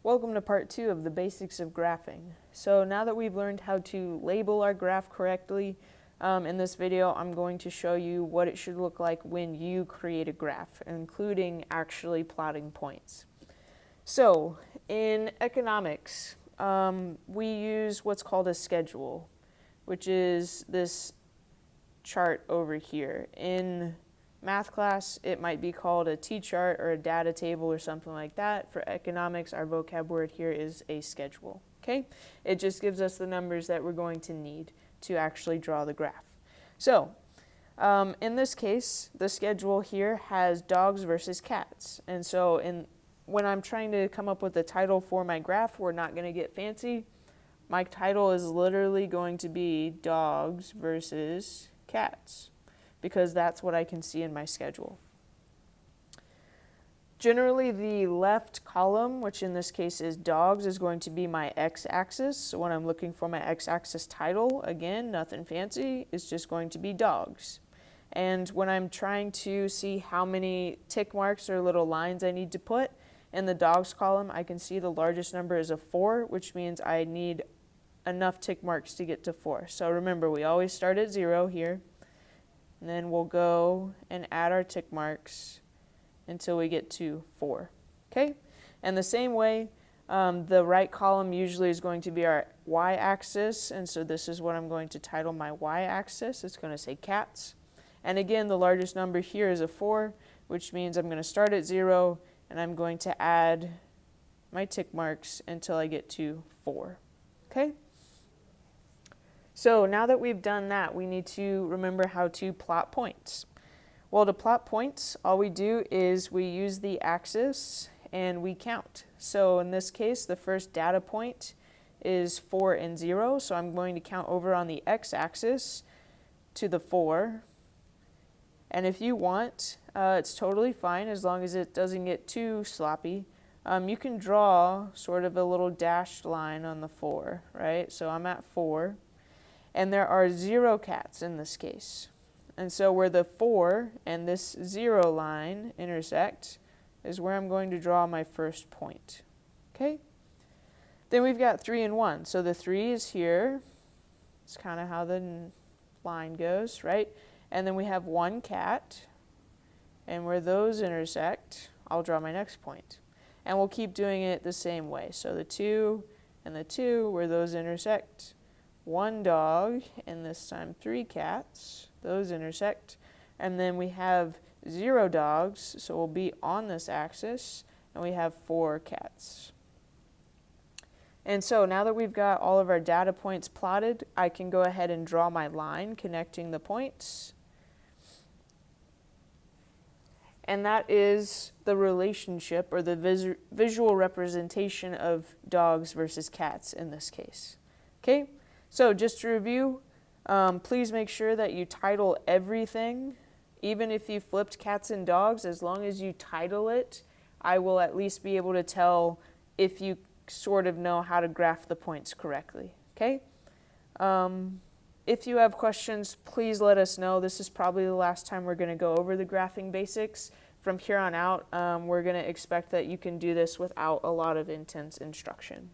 Welcome to part 2 of the basics of graphing. So now that we've learned how to label our graph correctly, in this video I'm going to show you what it should look like when you create a graph, including actually plotting points. So in economics, we use what's called a schedule, which is this chart over here. In math class, it might be called a T-chart or a data table or something like that. For economics, our vocab word here is a schedule. Okay? It just gives us the numbers that we're going to need to actually draw the graph. So, in this case, the schedule here has dogs versus cats. And so when I'm trying to come up with a title for my graph, we're not going to get fancy. My title is literally going to be dogs versus cats, because that's what I can see in my schedule. Generally, the left column, which in this case is dogs, is going to be my x-axis. So when I'm looking for my x-axis title, again, nothing fancy, it's just going to be dogs. And when I'm trying to see how many tick marks or little lines I need to put, in the dogs column, I can see the largest number is a 4, which means I need enough tick marks to get to 4. So remember, we always start at 0 here. And then we'll go and add our tick marks until we get to 4. Okay? And the same way, the right column usually is going to be our y-axis. And so this is what I'm going to title my y-axis. It's going to say cats. And again, the largest number here is a 4, which means I'm going to start at 0 and I'm going to add my tick marks until I get to 4. Okay? So now that we've done that, we need to remember how to plot points. Well, to plot points, all we do is we use the axis and we count. So in this case, the first data point is 4 and 0. So I'm going to count over on the x-axis to the 4. And if you want, it's totally fine as long as it doesn't get too sloppy. You can draw sort of a little dashed line on the 4, right? So I'm at 4. And there are 0 cats in this case. And so where the 4 and this 0 line intersect is where I'm going to draw my first point. Okay? Then we've got 3 and 1. So the 3 is here. It's kind of how the line goes, right? And then we have 1 cat. And where those intersect, I'll draw my next point. And we'll keep doing it the same way. So the 2 and the 2, where those intersect, 1 dog, and this time 3 cats. Those intersect. And then we have 0 dogs, so we'll be on this axis, and we have 4 cats. And so now that we've got all of our data points plotted, I can go ahead and draw my line connecting the points. And that is the relationship or the visual representation of dogs versus cats in this case. Okay? So just to review, please make sure that you title everything. Even if you flipped cats and dogs, as long as you title it, I will at least be able to tell if you sort of know how to graph the points correctly. Okay? If you have questions, please let us know. This is probably the last time we're going to go over the graphing basics. From here on out, we're going to expect that you can do this without a lot of intense instruction.